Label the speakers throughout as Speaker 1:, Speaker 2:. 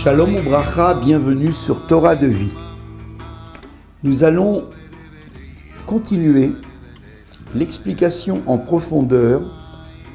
Speaker 1: Shalom Ubracha, bienvenue sur Torah de vie. Nous allons continuer l'explication en profondeur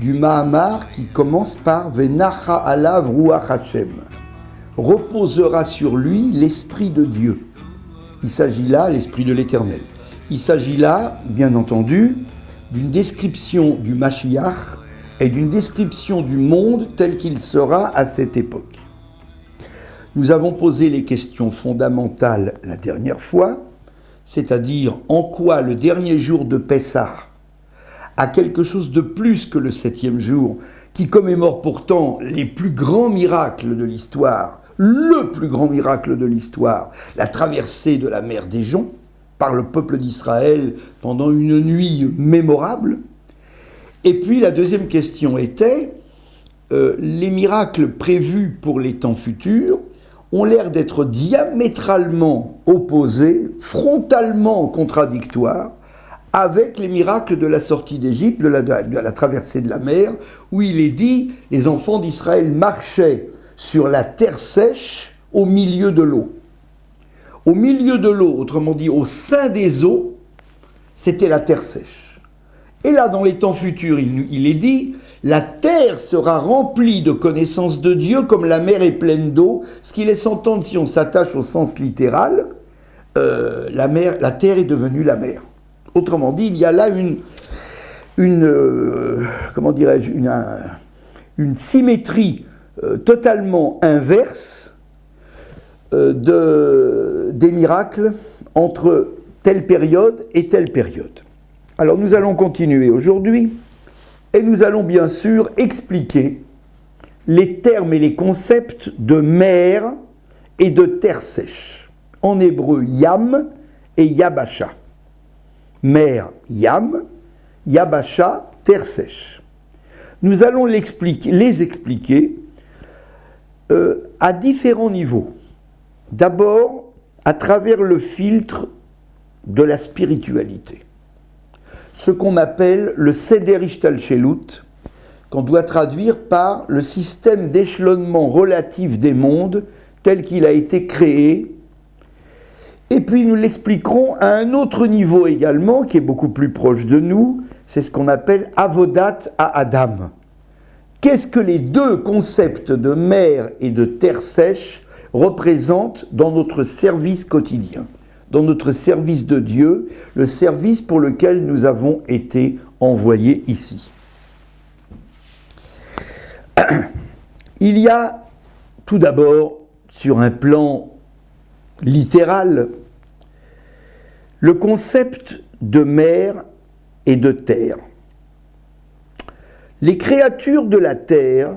Speaker 1: du Mahamar qui commence par Venacha alav ruach Hashem. Reposera sur lui l'Esprit de Dieu. Il s'agit là, l'Esprit de l'Éternel. Il s'agit là, bien entendu, d'une description du Mashiach et d'une description du monde tel qu'il sera à cette époque. Nous avons posé les questions fondamentales la dernière fois, c'est-à-dire en quoi le dernier jour de Pessah a quelque chose de plus que le 7e jour, qui commémore pourtant les plus grands miracles de l'histoire, le plus grand miracle de l'histoire, la traversée de la mer des Joncs par le peuple d'Israël pendant une nuit mémorable. Et puis la deuxième question était, les miracles prévus pour les temps futurs ont l'air d'être diamétralement opposés, frontalement contradictoires, avec les miracles de la sortie d'Égypte, de la traversée de la mer, où il est dit, les enfants d'Israël marchaient sur la terre sèche au milieu de l'eau. Au milieu de l'eau, autrement dit au sein des eaux, c'était la terre sèche. Et là, dans les temps futurs, il est dit, la terre sera remplie de connaissances de Dieu comme la mer est pleine d'eau, ce qui laisse entendre, si on s'attache au sens littéral, la terre est devenue la mer. Autrement dit, il y a là une symétrie totalement inverse des miracles entre telle période et telle période. Alors nous allons continuer aujourd'hui et nous allons bien sûr expliquer les termes et les concepts de mer et de terre sèche. En hébreu, yam et yabasha. Mer, yam, yabasha, terre sèche. Nous allons les expliquer à différents niveaux. D'abord, à travers le filtre de la spiritualité. Ce qu'on appelle le Seder Ishtalshelut, qu'on doit traduire par le système d'échelonnement relatif des mondes tel qu'il a été créé. Et puis nous l'expliquerons à un autre niveau également, qui est beaucoup plus proche de nous, c'est ce qu'on appelle Avodat à Adam. Qu'est-ce que les deux concepts de mer et de terre sèche représentent dans notre service quotidien, dans notre service de Dieu, le service pour lequel nous avons été envoyés ici. Il y a tout d'abord, sur un plan littéral, le concept de mer et de terre. Les créatures de la terre,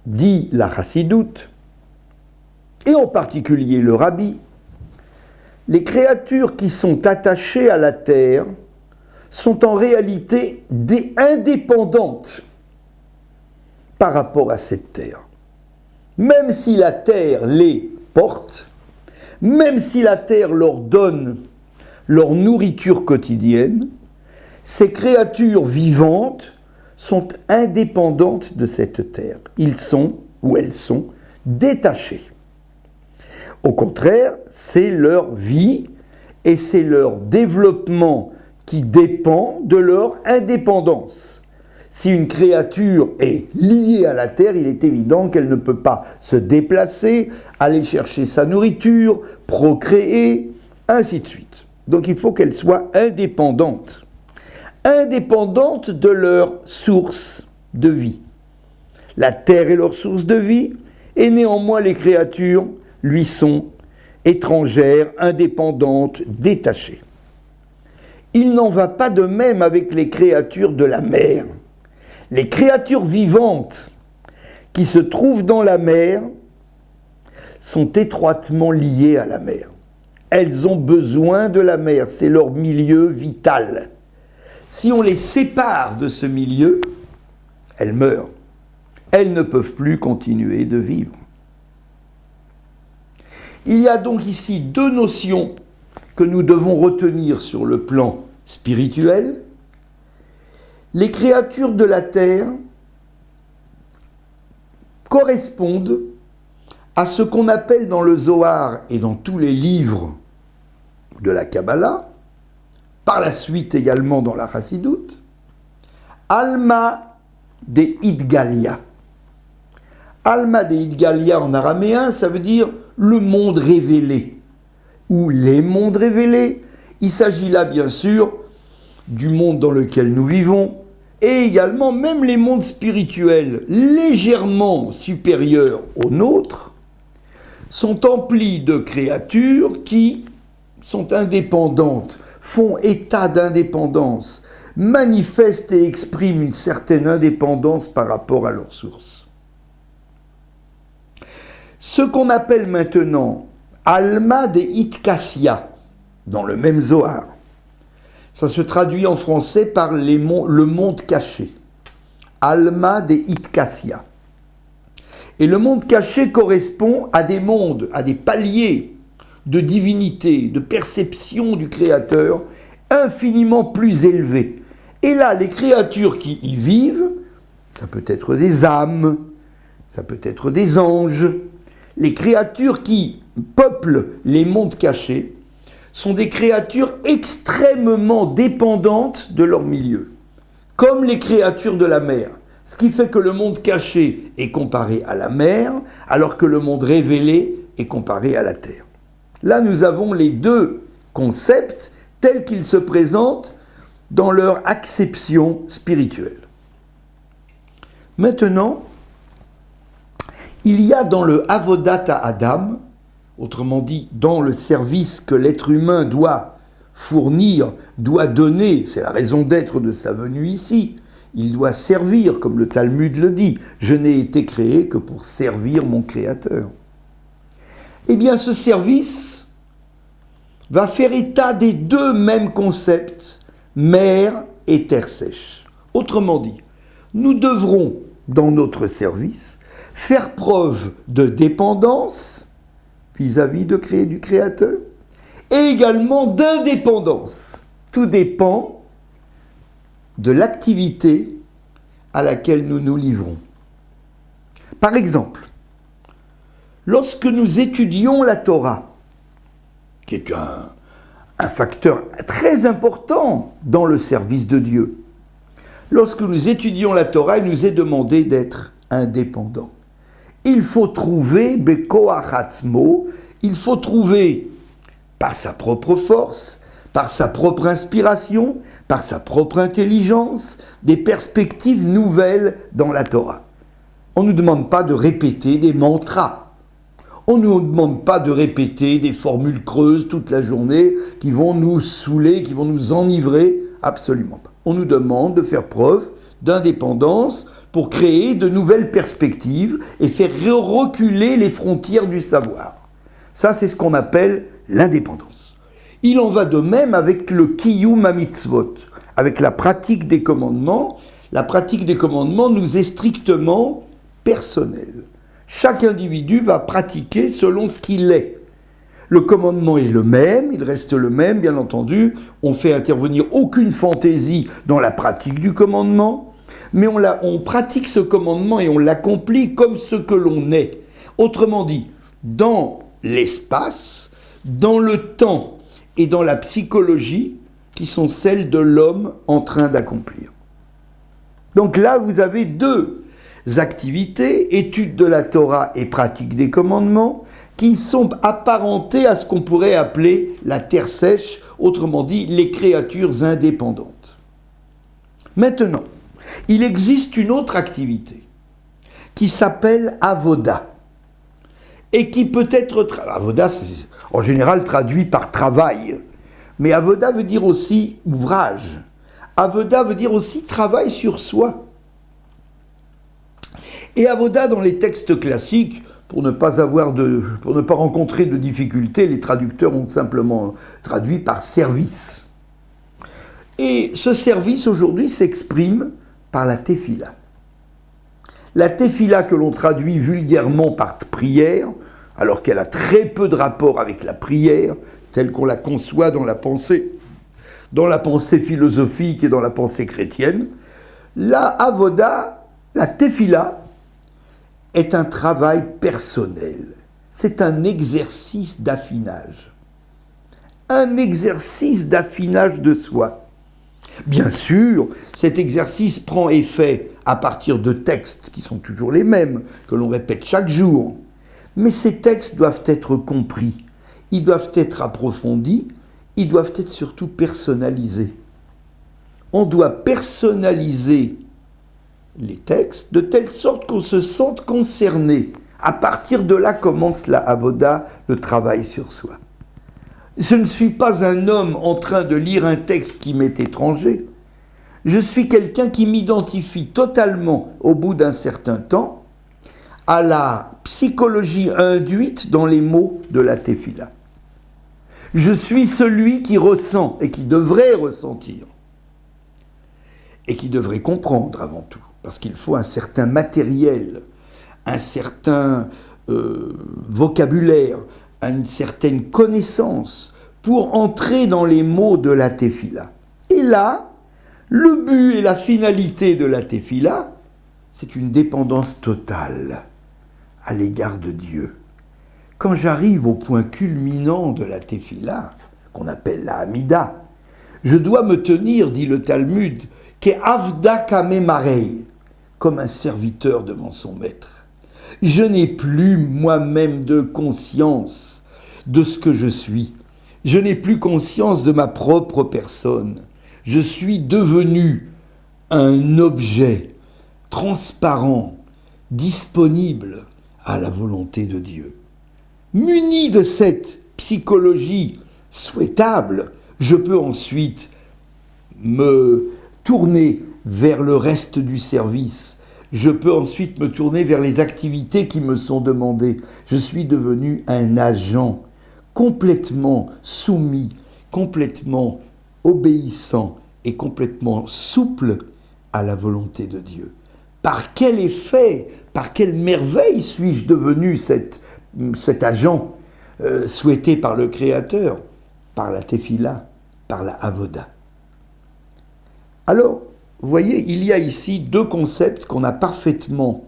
Speaker 1: dit la Chassidoute, et en particulier le Rabbi, les créatures qui sont attachées à la terre sont en réalité indépendantes par rapport à cette terre. Même si la terre les porte, même si la terre leur donne leur nourriture quotidienne, ces créatures vivantes sont indépendantes de cette terre. Ils sont, ou elles sont, détachés. Au contraire, c'est leur vie et c'est leur développement qui dépend de leur indépendance. Si une créature est liée à la terre, il est évident qu'elle ne peut pas se déplacer, aller chercher sa nourriture, procréer, ainsi de suite. Donc il faut qu'elle soit indépendante. Indépendante de leur source de vie. La terre est leur source de vie, et néanmoins les créatures lui sont étrangères, indépendantes, détachées. Il n'en va pas de même avec les créatures de la mer. Les créatures vivantes qui se trouvent dans la mer sont étroitement liées à la mer. Elles ont besoin de la mer, c'est leur milieu vital. Si on les sépare de ce milieu, elles meurent. Elles ne peuvent plus continuer de vivre. Il y a donc ici deux notions que nous devons retenir sur le plan spirituel. Les créatures de la terre correspondent à ce qu'on appelle dans le Zohar et dans tous les livres de la Kabbalah, par la suite également dans la Chassidoute, Alma de Idgalia. Alma de Idgalia en araméen, ça veut dire le monde révélé, ou les mondes révélés. Il s'agit là bien sûr du monde dans lequel nous vivons, et également même les mondes spirituels légèrement supérieurs aux nôtres, sont emplis de créatures qui sont indépendantes, font état d'indépendance, manifestent et expriment une certaine indépendance par rapport à leur source. Ce qu'on appelle maintenant Alma de Itkassia, dans le même Zohar, ça se traduit en français par le monde caché. Alma de Itkassia. Et le monde caché correspond à des mondes, à des paliers de divinité, de perception du Créateur infiniment plus élevés. Et là, les créatures qui y vivent, ça peut être des âmes, ça peut être des anges, les créatures qui peuplent les mondes cachés sont des créatures extrêmement dépendantes de leur milieu, comme les créatures de la mer. Ce qui fait que le monde caché est comparé à la mer, alors que le monde révélé est comparé à la terre. Là, nous avons les deux concepts tels qu'ils se présentent dans leur acception spirituelle. Maintenant, il y a dans le Avodat Adam, autrement dit, dans le service que l'être humain doit fournir, doit donner, c'est la raison d'être de sa venue ici, il doit servir, comme le Talmud le dit, je n'ai été créé que pour servir mon Créateur. Eh bien, ce service va faire état des deux mêmes concepts, mer et terre sèche. Autrement dit, nous devrons, dans notre service, faire preuve de dépendance vis-à-vis du Créateur et également d'indépendance. Tout dépend de l'activité à laquelle nous nous livrons. Par exemple, lorsque nous étudions la Torah, qui est un facteur très important dans le service de Dieu, lorsque nous étudions la Torah, il nous est demandé d'être indépendants. Il faut trouver, bekoach atzmo, il faut trouver par sa propre force, par sa propre inspiration, par sa propre intelligence, des perspectives nouvelles dans la Torah. On ne nous demande pas de répéter des mantras. On ne nous demande pas de répéter des formules creuses toute la journée qui vont nous saouler, qui vont nous enivrer. Absolument pas. On nous demande de faire preuve d'indépendance pour créer de nouvelles perspectives et faire reculer les frontières du savoir. Ça, c'est ce qu'on appelle l'indépendance. Il en va de même avec le Kiyum HaMitzvot, avec la pratique des commandements. La pratique des commandements nous est strictement personnelle. Chaque individu va pratiquer selon ce qu'il est. Le commandement est le même, il reste le même, bien entendu. On fait intervenir aucune fantaisie dans la pratique du commandement, mais on pratique ce commandement et on l'accomplit comme ce que l'on est. Autrement dit, dans l'espace, dans le temps et dans la psychologie qui sont celles de l'homme en train d'accomplir. Donc là, vous avez deux activités, étude de la Torah et pratique des commandements, qui sont apparentées à ce qu'on pourrait appeler la terre sèche, autrement dit, les créatures indépendantes. Maintenant, il existe une autre activité qui s'appelle avoda et qui peut être... Avoda, c'est en général traduit par travail, mais avoda veut dire aussi ouvrage. Avoda veut dire aussi travail sur soi. Et avoda, dans les textes classiques, pour ne pas rencontrer de difficultés, les traducteurs ont simplement traduit par service. Et ce service aujourd'hui s'exprime par la tefila. La tefila que l'on traduit vulgairement par prière, alors qu'elle a très peu de rapport avec la prière, telle qu'on la conçoit dans la pensée philosophique et dans la pensée chrétienne, la avoda, la tefila, est un travail personnel. c'est un exercice d'affinage. Un exercice d'affinage de soi. Bien sûr, cet exercice prend effet à partir de textes qui sont toujours les mêmes, que l'on répète chaque jour. Mais ces textes doivent être compris, ils doivent être approfondis, ils doivent être surtout personnalisés. On doit personnaliser les textes de telle sorte qu'on se sente concerné. À partir de là commence la avoda, le travail sur soi. Je ne suis pas un homme en train de lire un texte qui m'est étranger. Je suis quelqu'un qui m'identifie totalement, au bout d'un certain temps, à la psychologie induite dans les mots de la tefila. Je suis celui qui ressent et qui devrait ressentir et qui devrait comprendre avant tout, parce qu'il faut un certain matériel, un certain vocabulaire, une certaine connaissance pour entrer dans les mots de la tefila. Et là, le but et la finalité de la tefila, c'est une dépendance totale à l'égard de Dieu. Quand j'arrive au point culminant de la tefila, qu'on appelle la Hamida, je dois me tenir, dit le Talmud, qu'avda kamemarei, comme un serviteur devant son maître. Je n'ai plus moi-même de conscience de ce que je suis. Je n'ai plus conscience de ma propre personne. Je suis devenu un objet transparent, disponible à la volonté de Dieu. Muni de cette psychologie souhaitable, je peux ensuite me tourner vers le reste du service. Je peux ensuite me tourner vers les activités qui me sont demandées. Je suis devenu un agent complètement soumis, complètement obéissant et complètement souple à la volonté de Dieu. Par quel effet, par quelle merveille suis-je devenu cet agent souhaité par le Créateur, par la tefila, par la avoda. Alors, vous voyez, il y a ici deux concepts qu'on a parfaitement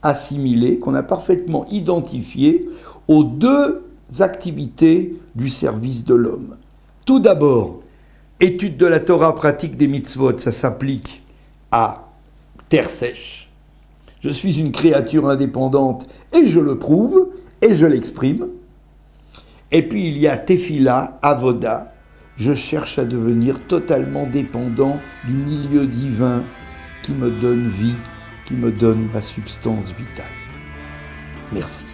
Speaker 1: assimilés, qu'on a parfaitement identifiés aux deux activités du service de l'homme. Tout d'abord, étude de la Torah, pratique des mitzvot, ça s'applique à terre sèche. Je suis une créature indépendante et je le prouve et je l'exprime. Et puis il y a tefila, avoda. Je cherche à devenir totalement dépendant du milieu divin qui me donne vie, qui me donne ma substance vitale. Merci.